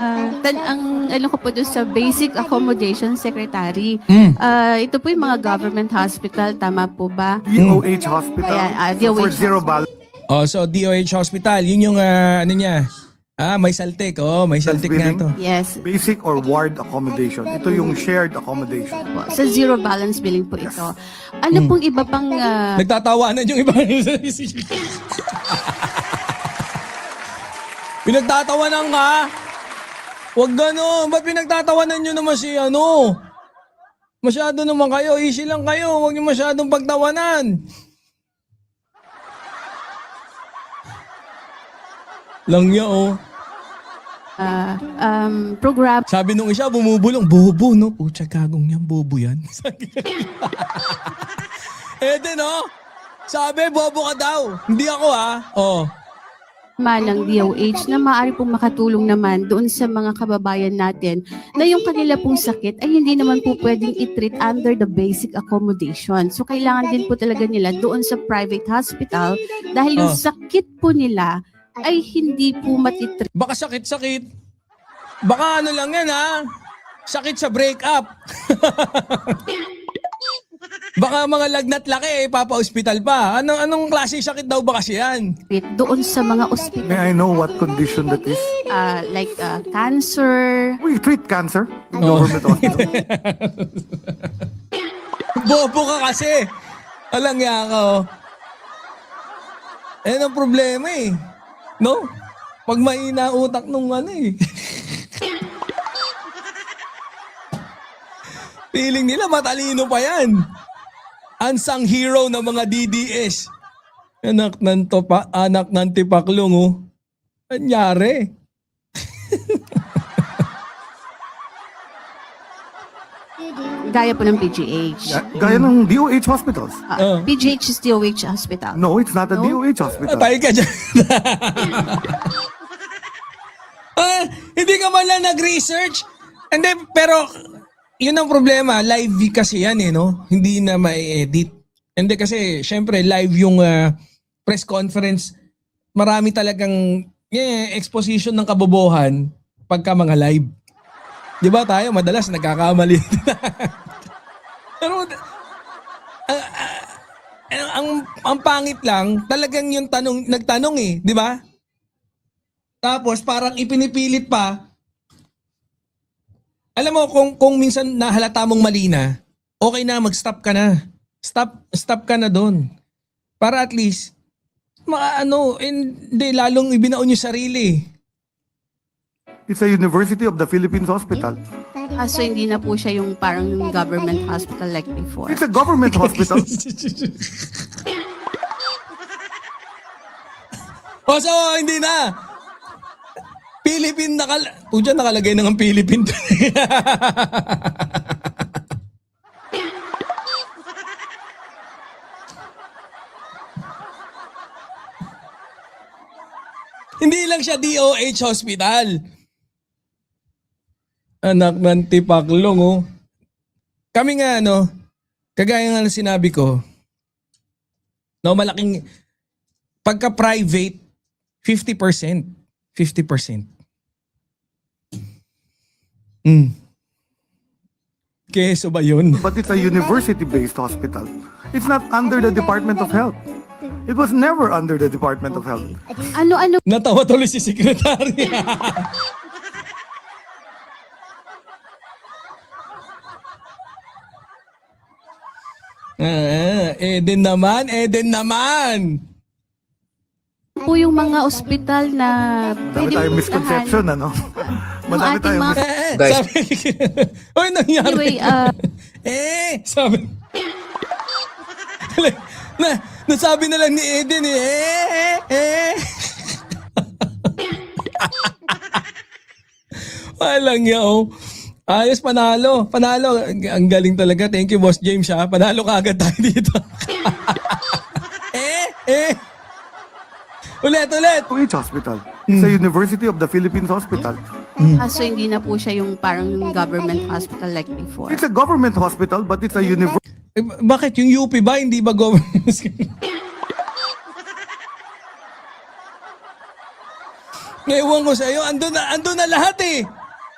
Ang alam ko po doon sa Basic Accommodation Secretary, ito po yung mga government hospital, tama po ba? DOH Hospital. Ayan, So for DOH zero balance Oh, so DOH Hospital, yun yung ano niya. May saltik. Oh, may saltik nga to. Yes. basic or ward accommodation. Ito yung shared accommodation. Po. Sa zero balance billing po ito. Ano pong iba pang Nagtatawanan yung iba. Pinagtatawanan ka? Huwag gano'n. Ba't pinagtatawanan nyo naman si ano? Masyado naman kayo. Easy lang kayo. Huwag nyo masyadong pagtawanan. Lang niya, oh. program Sabi nung isa, bumubulong. Bobo, no? Pucha, kagong yan. Bobo yan. Din, oh. Sabi, bobo ka daw. Hindi ako, ha? Oh. ng DOH na maaari pong makatulong naman doon sa mga kababayan natin na yung kanila pong sakit ay hindi naman po pwedeng i-treat under the basic accommodation. So kailangan din po talaga nila doon sa private hospital dahil yung sakit po nila ay hindi po matitreat. Baka sakit-sakit. Baka ano lang yan, ha? Sakit sa breakup. Baka mga lagnat laki, papa-hospital pa. Anong klase sakit daw ba kasi yan? Doon sa mga ospital May I know what condition that is? like cancer. We treat cancer in Oh. government hospital. Bobo ka kasi. Alang nga ka, oh. Ang problema eh. No? Pag mahina utak nung ano eh. Feeling nila matalino pa yan. Unsung hero ng mga DDS. Anak ng tipaklong, oh. Anyari? Gaya po ng PGH. Gaya ng DOH hospitals. PGH is DOH hospital. No, it's not a DOH hospital. Patay ka dyan. Hindi ka man lang nag-research. Hindi, pero yun ang problema. Live kasi yan eh, no? Hindi na mai-edit. Hindi kasi, syempre, live yung press conference. Marami talagang exposition ng kabobohan pagka mga live. Di ba tayo, madalas nagkakamali. Pero, ang pangit lang, talagang yung nagtanong eh, di ba? Tapos parang ipinipilit pa. Alam mo, kung minsan nahalata mong mali na, okay na, mag-stop ka na. Stop ka na doon. Para at least, hindi, lalong ibinaon yung sarili. It's a University of the Philippines hospital. So hindi na po siya yung parang government hospital like before. It's a government hospital. So, hindi na. Philippine nakalagay na ng Philippine. Hindi lang siya DOH hospital. Anak ng tipaklong, oh. Kami nga, kagaya nga na sinabi ko, malaking, pagka-private, 50%. 50%. Keso ba yun? But it's a university-based hospital. It's not under the Department of Health. It was never under the Department of Health. Ano-ano Natawa tuloy si Secretary. Eden naman. po yung mga ospital na Madami pwede tayong puntahan? misconception, ano? Madami ating tayong mga- Guys. Sabi, oy, nangyari. Anyway, Sabi. Nasabi na lang ni Eden Walang niya, oh. Ayos, panalo. Ang galing talaga. Thank you, Boss James, ha. Panalo ka agad tayo dito. Ulit. DOH hospital. It's a University of the Philippines hospital. so hindi na po siya yung parang government hospital like before. It's a government hospital, but it's a university. Bakit? Yung UP ba? Hindi ba government? Ewan ko sa'yo, andun na lahat eh.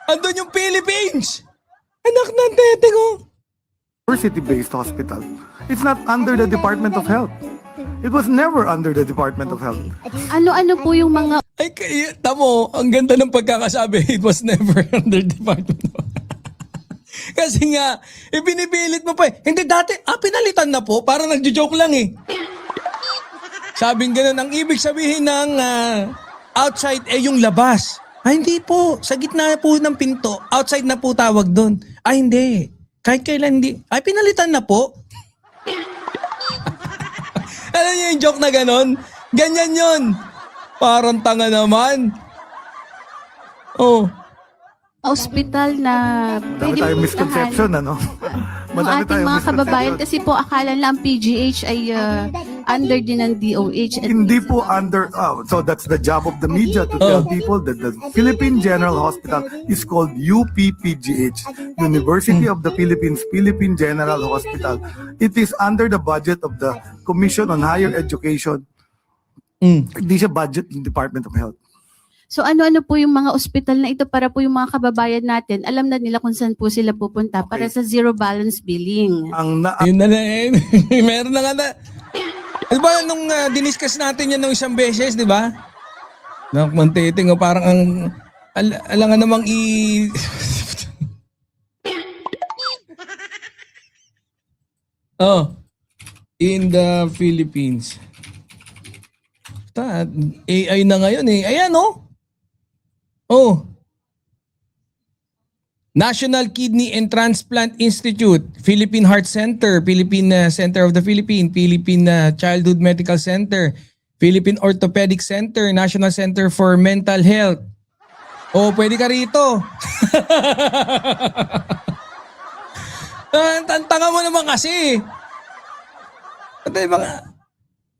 Andun yung Philippines. Anak ng tete ko. University-based hospital. It's not under the Department of Health. It was never under the Department of Health. Ano-ano po yung mga Ay, tamo, ang ganda ng pagkakasabi. It was never under Department of Kasi nga, ibinipilit mo pa eh. Hindi dati, pinalitan na po. Parang nagjo-joke lang eh. Sabing ganun, ang ibig sabihin ng outside yung labas. Ay, hindi po. Sa gitna po ng pinto. Outside na po tawag doon. Ay, hindi. Kahit kailan hindi. Ay, pinalitan na po. Alam niyo yung joke na ganun? Ganyan yon. Parang tanga naman. Oh. ospital na Dami tayong misconception, ano? ng Madami ating tayong mga kababayan misconception. kasi po akala lang PGH ay under din ng DOH. At Hindi po under, so that's the job of the media to tell people that the Philippine General Hospital is called UPPGH, University of the Philippines, Philippine General Hospital. It is under the budget of the Commission on Higher Education. Hindi siya budget ng Department of Health. So ano-ano po yung mga ospital na ito para po yung mga kababayan natin, alam na nila kung saan po sila pupunta para sa zero balance billing. Yun na eh. Meron na nga na. Di ba nung diniscuss natin yan nung isang beses, di ba? Nakmantiting, parang ang alangan namang in the Philippines. AI na ngayon eh. Ayan oh. National Kidney and Transplant Institute, Philippine Heart Center, Philippine Center of the Philippines, Philippine Childhood Medical Center, Philippine Orthopedic Center, National Center for Mental Health. Pwede ka rito. Tanga mo naman kasi.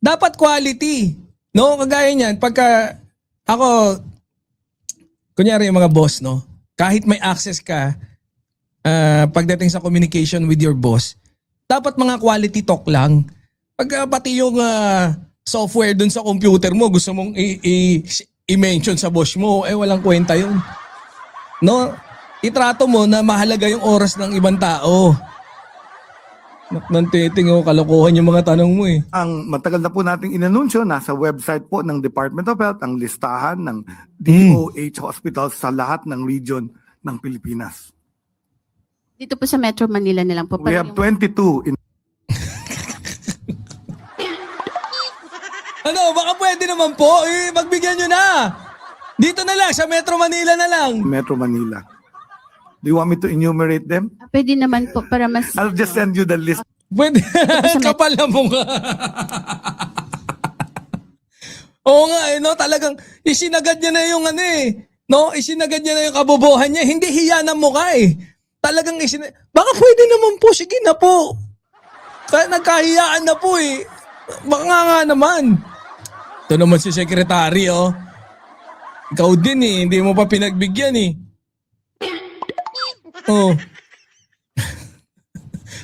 Dapat quality. No, kagaya niyan, pagka ako, kunyari yung mga boss, no? Kahit may access ka, pagdating sa communication with your boss, dapat mga quality talk lang. Pag pati yung software dun sa computer mo, gusto mong i-mention sa boss mo, walang kwenta yun. No? Itrato mo na mahalaga yung oras ng ibang tao. Nantiting kalokohan yung mga tanong mo eh. Ang matagal na po nating inanunsyo, nasa website po ng Department of Health ang listahan ng DOH hospitals sa lahat ng region ng Pilipinas. Dito po sa Metro Manila na lang po. We para have yung- 22 in Baka pwede naman po. Magbigyan nyo na. Dito na lang, sa Metro Manila na lang. Metro Manila. Do you want me to enumerate them? Pwede naman po para mas... I'll just send you the list. Pwede. Kapal na mo nga. Oo nga no? Talagang isinagad niya na yung no? Isinagad niya na yung kabobohan niya. Hindi hiya ng mukha eh. Talagang baka pwede naman po. Sige na po. Nagkahiyaan na po eh. Baka nga naman. Ito naman si Secretary oh. Ikaw din eh. Hindi mo pa pinagbigyan eh. Oh.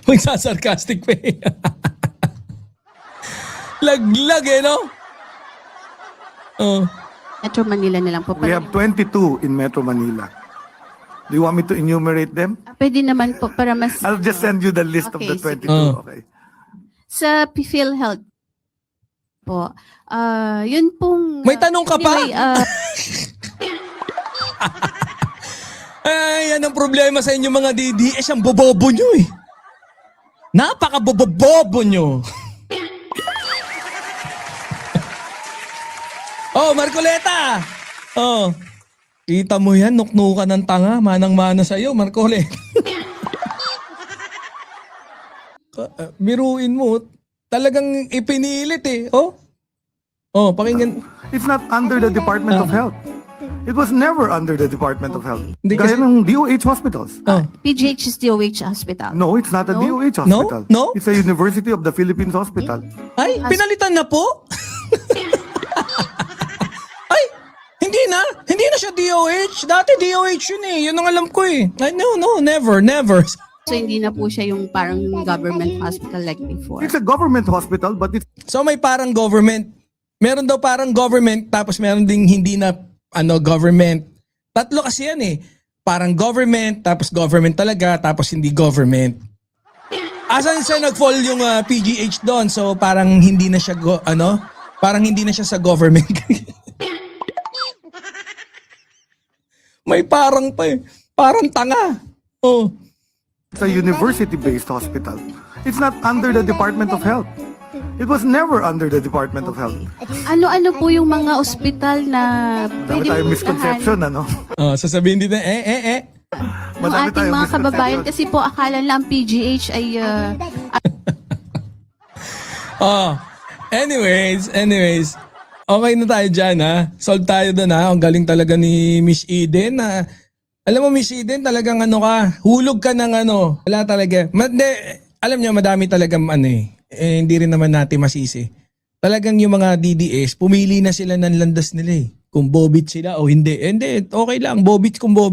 Magsasarcastic pa eh. Laglag eh, no? Oh. Metro Manila na lang po. We have 22 in Metro Manila. Do you want me to enumerate them? Pwede naman po para mas... I'll just send you the list of the Okay, 22. Oh. Okay. Sa PhilHealth po, yun pong... May tanong ka pa? Anyway, Ay, yan ang problema sa inyo mga DDS. Ang bobobo nyo eh. Napaka-bobobo nyo. Marcoleta! Kita mo yan, nuknukan ng tanga. Manang-mana sa'yo, Marcoleta. Biruin mo, talagang ipinilit eh. Pakinggan. It's not under the Department of Health. It was never under the Department of Health. Hindi Gaya kasi- ng DOH hospitals. PGH is DOH hospital. No, it's not a No? DOH No? hospital. No? It's a University of the Philippines hospital. Ay, pinalitan na po? Ay, hindi na siya DOH. Dati DOH yun eh. Yun ang alam ko eh. Ay, no, never. So hindi na po siya yung parang government hospital like before. It's a government hospital, but it's So may parang government. Meron daw parang government tapos meron ding hindi na government. Tatlo kasi yan eh. Parang government, tapos government talaga, tapos hindi government. Asan siya nag-fall yung PGH doon? So parang hindi na siya parang hindi na siya sa government. May parang pa eh. Parang tanga. Oh. It's a university-based hospital. It's not under the Department of Health. It was never under the Department of Health. Ano-ano po yung mga ospital na Dami pwede tayong puntahan misconception, ano? Sasabihin dito, ng Madami ating tayong mga kababayan misconception. kasi po akala lang PGH ay anyways. Okay na tayo dyan ha. Solve tayo doon ha. Ang galing talaga ni Miss Eden na alam mo Miss Eden talagang hulog ka ng wala talaga. Alam niyo madami talagang hindi rin naman natin masisi. Talagang yung mga DDS, pumili na sila ng landas nila eh. Kung bobit sila o hindi. Hindi, okay lang. Bobit kung bobit.